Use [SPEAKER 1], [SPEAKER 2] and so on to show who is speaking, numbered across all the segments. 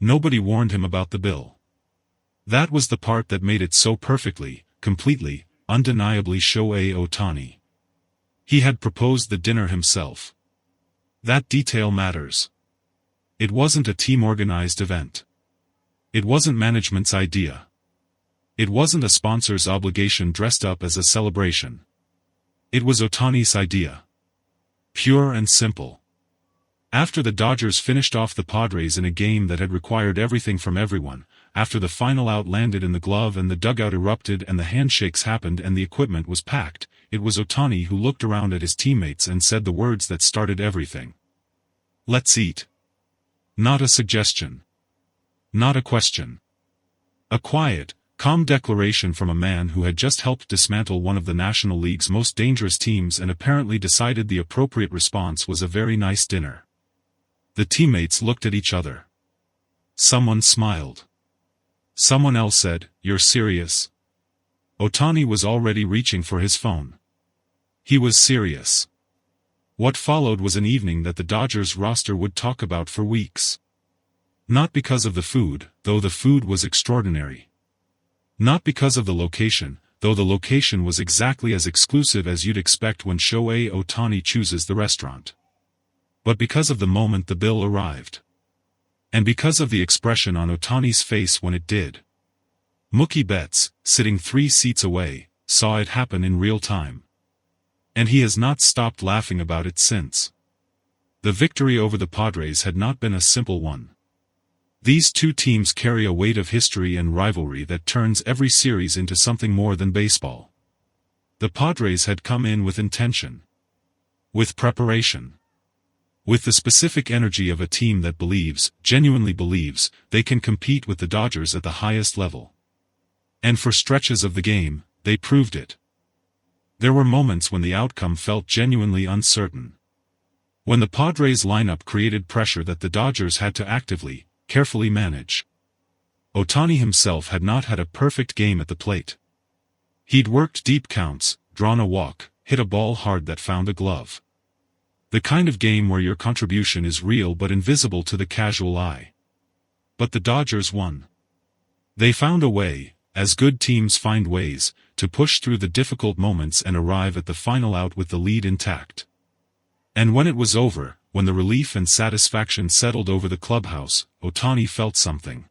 [SPEAKER 1] Nobody warned him about the bill. That was the part that made it so perfectly, completely, undeniably Shohei Ohtani. He had proposed the dinner himself. That detail matters. It wasn't a team-organized event. It wasn't management's idea. It wasn't a sponsor's obligation dressed up as a celebration. It was Ohtani's idea. Pure and simple. After the Dodgers finished off the Padres in a game that had required everything from everyone, after the final out landed in the glove and the dugout erupted and the handshakes happened and the equipment was packed, it was Ohtani who looked around at his teammates and said the words that started everything. Let's eat. Not a suggestion. Not a question. A quiet, calm declaration from a man who had just helped dismantle one of the National League's most dangerous teams and apparently decided the appropriate response was a very nice dinner. The teammates looked at each other. Someone smiled. Someone else said, "You're serious?" Ohtani was already reaching for his phone. He was serious. What followed was an evening that the Dodgers roster would talk about for weeks. Not because of the food, though the food was extraordinary. Not because of the location, though the location was exactly as exclusive as you'd expect when Shohei Ohtani chooses the restaurant. But because of the moment the bill arrived. And because of the expression on Ohtani's face when it did. Mookie Betts, sitting 3 seats away, saw it happen in real time. And he has not stopped laughing about it since. The victory over the Padres had not been a simple one. These two teams carry a weight of history and rivalry that turns every series into something more than baseball. The Padres had come in with intention. With preparation. With the specific energy of a team that believes, genuinely believes, they can compete with the Dodgers at the highest level. And for stretches of the game, they proved it. There were moments when the outcome felt genuinely uncertain. When the Padres lineup created pressure that the Dodgers had to actively, carefully manage. Ohtani himself had not had a perfect game at the plate. He'd worked deep counts, drawn a walk, hit a ball hard that found a glove. The kind of game where your contribution is real but invisible to the casual eye. But the Dodgers won. They found a way, as good teams find ways, to push through the difficult moments and arrive at the final out with the lead intact. And when it was over, when the relief and satisfaction settled over the clubhouse, Ohtani felt something.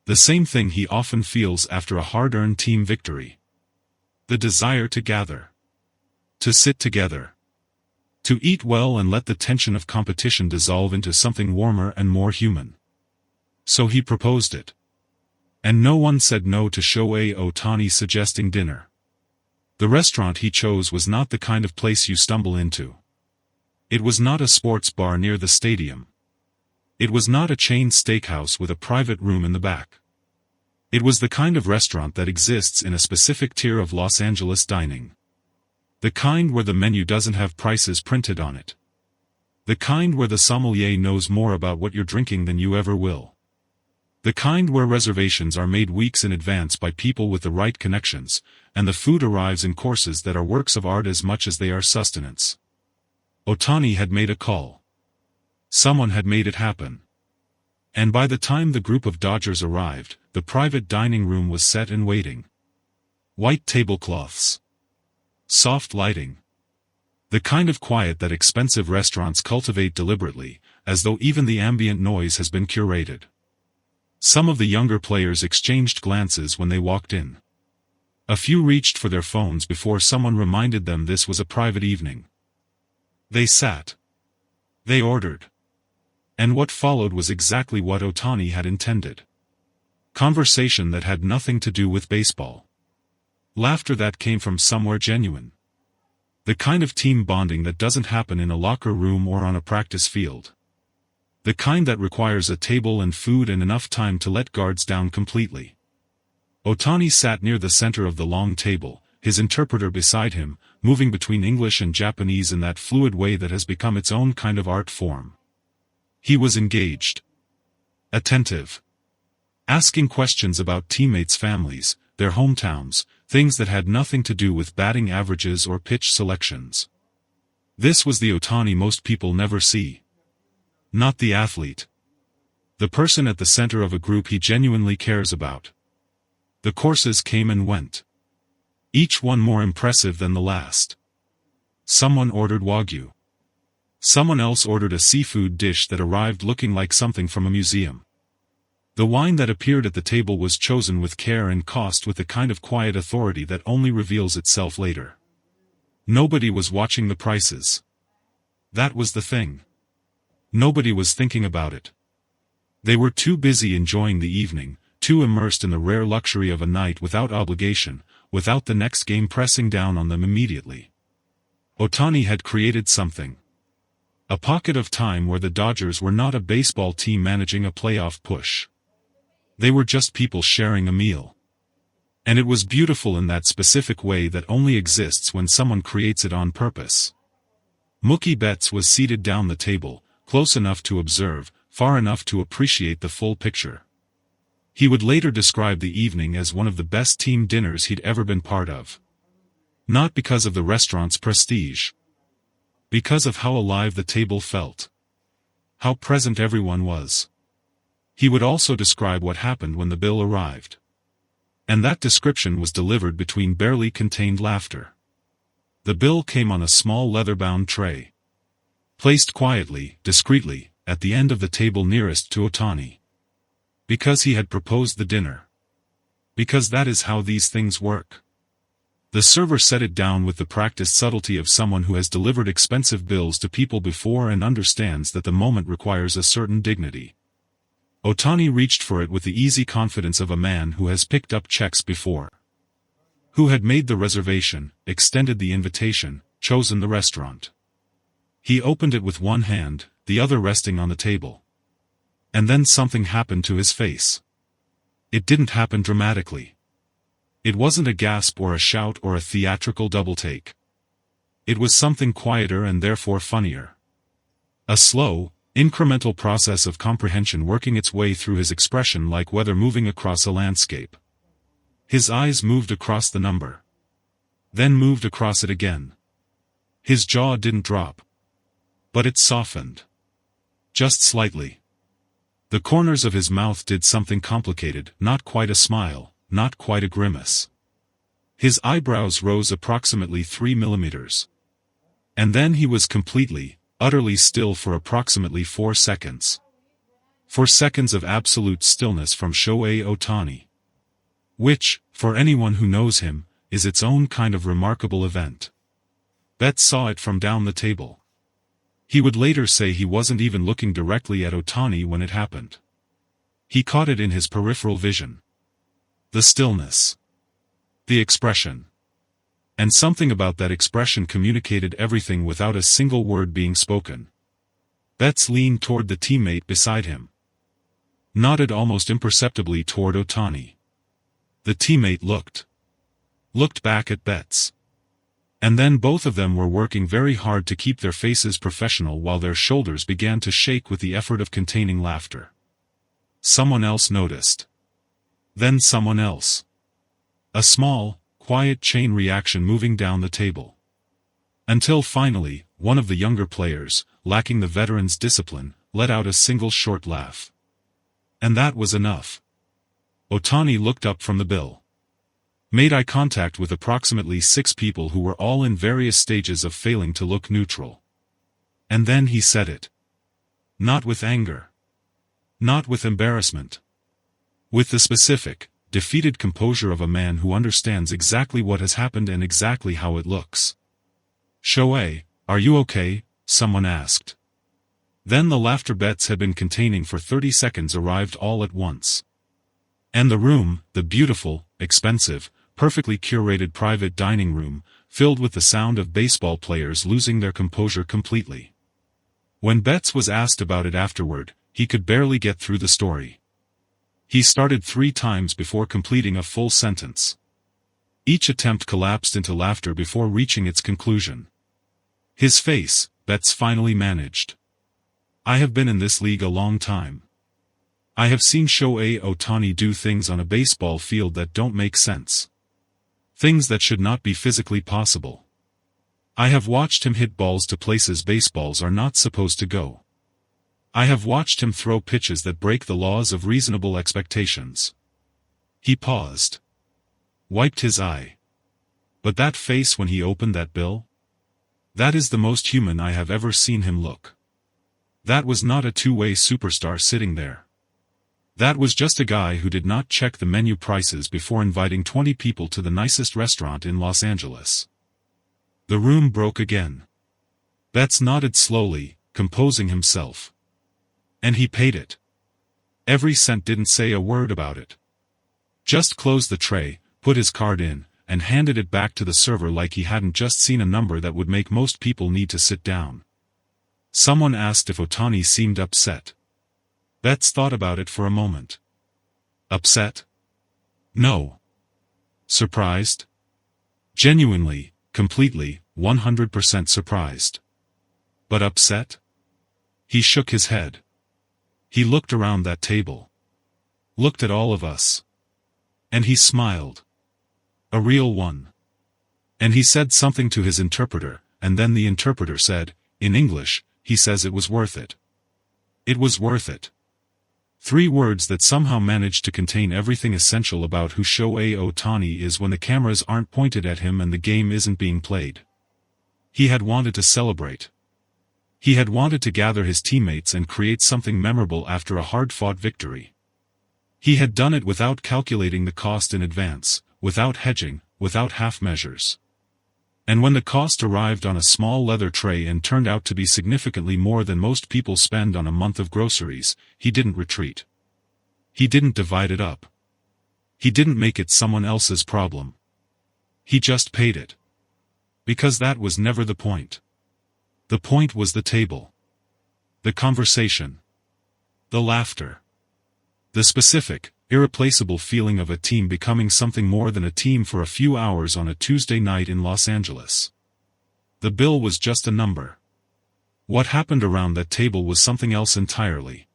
[SPEAKER 1] The same thing he often feels after a hard-earned team victory. The desire to gather. To sit together. To eat well and let the tension of competition dissolve into something warmer and more human. So he proposed it. And no one said no to Shohei Ohtani suggesting dinner. The restaurant he chose was not the kind of place you stumble into. It was not a sports bar near the stadium. It was not a chain steakhouse with a private room in the back. It was the kind of restaurant that exists in a specific tier of Los Angeles dining. The kind where the menu doesn't have prices printed on it. The kind where the sommelier knows more about what you're drinking than you ever will. The kind where reservations are made weeks in advance by people with the right connections, and the food arrives in courses that are works of art as much as they are sustenance. Ohtani had made a call. Someone had made it happen. And by the time the group of Dodgers arrived, the private dining room was set and waiting. White tablecloths. Soft lighting. The kind of quiet that expensive restaurants cultivate deliberately, as though even the ambient noise has been curated. Some of the younger players exchanged glances when they walked in. A few reached for their phones before someone reminded them this was a private evening. They sat. They ordered. And what followed was exactly what Ohtani had intended. Conversation that had nothing to do with baseball. Laughter that came from somewhere genuine. The kind of team bonding that doesn't happen in a locker room or on a practice field. The kind that requires a table and food and enough time to let guards down completely. Ohtani sat near the center of the long table, his interpreter beside him, moving between English and Japanese in that fluid way that has become its own kind of art form. He was engaged. Attentive. Asking questions about teammates' families, their hometowns, things that had nothing to do with batting averages or pitch selections. This was the Ohtani most people never see. Not the athlete. The person at the center of a group he genuinely cares about. The courses came and went. Each one more impressive than the last. Someone ordered Wagyu. Someone else ordered a seafood dish that arrived looking like something from a museum. The wine that appeared at the table was chosen with care and cost with the kind of quiet authority that only reveals itself later. Nobody was watching the prices. That was the thing. Nobody was thinking about it. They were too busy enjoying the evening, too immersed in the rare luxury of a night without obligation, without the next game pressing down on them immediately. Ohtani had created something. A pocket of time where the Dodgers were not a baseball team managing a playoff push. They were just people sharing a meal. And it was beautiful in that specific way that only exists when someone creates it on purpose. Mookie Betts was seated down the table, close enough to observe, far enough to appreciate the full picture. He would later describe the evening as one of the best team dinners he'd ever been part of. Not because of the restaurant's prestige. Because of how alive the table felt. How present everyone was. He would also describe what happened when the bill arrived. And that description was delivered between barely contained laughter. The bill came on a small leather-bound tray. Placed quietly, discreetly, at the end of the table nearest to Ohtani. Because he had proposed the dinner. Because that is how these things work. The server set it down with the practiced subtlety of someone who has delivered expensive bills to people before and understands that the moment requires a certain dignity. Ohtani reached for it with the easy confidence of a man who has picked up checks before. Who had made the reservation, extended the invitation, chosen the restaurant. He opened it with one hand, the other resting on the table. And then something happened to his face. It didn't happen dramatically. It wasn't a gasp or a shout or a theatrical double-take. It was something quieter and therefore funnier. A slow, incremental process of comprehension working its way through his expression like weather moving across a landscape. His eyes moved across the number. Then moved across it again. His jaw didn't drop. But it softened. Just slightly. The corners of his mouth did something complicated, not quite a smile, not quite a grimace. His eyebrows rose approximately 3 millimeters. And then he was completely, utterly still for approximately 4 seconds. 4 seconds of absolute stillness from Shohei Ohtani. Which, for anyone who knows him, is its own kind of remarkable event. Betts saw it from down the table. He would later say he wasn't even looking directly at Ohtani when it happened. He caught it in his peripheral vision. The stillness. The expression. And something about that expression communicated everything without a single word being spoken. Betts leaned toward the teammate beside him. Nodded almost imperceptibly toward Ohtani. The teammate looked. Looked back at Betts. And then both of them were working very hard to keep their faces professional while their shoulders began to shake with the effort of containing laughter. Someone else noticed. Then someone else. A small, quiet chain reaction moving down the table. Until finally, one of the younger players, lacking the veteran's discipline, let out a single short laugh. And that was enough. Ohtani looked up from the bill. Made eye contact with approximately 6 people who were all in various stages of failing to look neutral. And then he said it. Not with anger. Not with embarrassment. With the specific, defeated composure of a man who understands exactly what has happened and exactly how it looks. Shohei, are you okay? Someone asked. Then the laughter Betts had been containing for 30 seconds arrived all at once. And the room, the beautiful, expensive, perfectly curated private dining room, filled with the sound of baseball players losing their composure completely. When Betts was asked about it afterward, he could barely get through the story. He started 3 times before completing a full sentence. Each attempt collapsed into laughter before reaching its conclusion. His face, Betts finally managed. I have been in this league a long time. I have seen Shohei Ohtani do things on a baseball field that don't make sense. Things that should not be physically possible. I have watched him hit balls to places baseballs are not supposed to go. I have watched him throw pitches that break the laws of reasonable expectations. He paused. Wiped his eye. But that face when he opened that bill? That is the most human I have ever seen him look. That was not a two-way superstar sitting there. That was just a guy who did not check the menu prices before inviting 20 people to the nicest restaurant in Los Angeles. The room broke again. Betts nodded slowly, composing himself. And he paid it. Every cent, didn't say a word about it. Just closed the tray, put his card in, and handed it back to the server like he hadn't just seen a number that would make most people need to sit down. Someone asked if Ohtani seemed upset. Betts thought about it for a moment. Upset? No. Surprised? Genuinely, completely, 100% surprised. But upset? He shook his head. He looked around that table. Looked at all of us. And he smiled. A real one. And he said something to his interpreter, and then the interpreter said, in English, he says it was worth it. It was worth it. 3 words that somehow managed to contain everything essential about who Shohei Ohtani is when the cameras aren't pointed at him and the game isn't being played. He had wanted to celebrate. He had wanted to gather his teammates and create something memorable after a hard-fought victory. He had done it without calculating the cost in advance, without hedging, without half measures. And when the cost arrived on a small leather tray and turned out to be significantly more than most people spend on a month of groceries, he didn't retreat. He didn't divide it up. He didn't make it someone else's problem. He just paid it. Because that was never the point. The point was the table. The conversation. The laughter. The specific, irreplaceable feeling of a team becoming something more than a team for a few hours on a Tuesday night in Los Angeles. The bill was just a number. What happened around that table was something else entirely.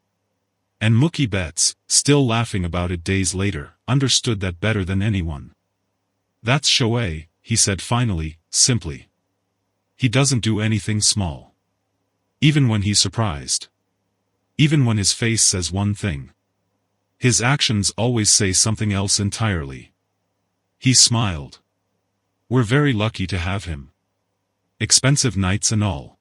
[SPEAKER 1] And Mookie Betts, still laughing about it days later, understood that better than anyone. That's Shohei, he said finally, simply. He doesn't do anything small. Even when he's surprised. Even when his face says one thing. His actions always say something else entirely. He smiled. We're very lucky to have him. Expensive nights and all.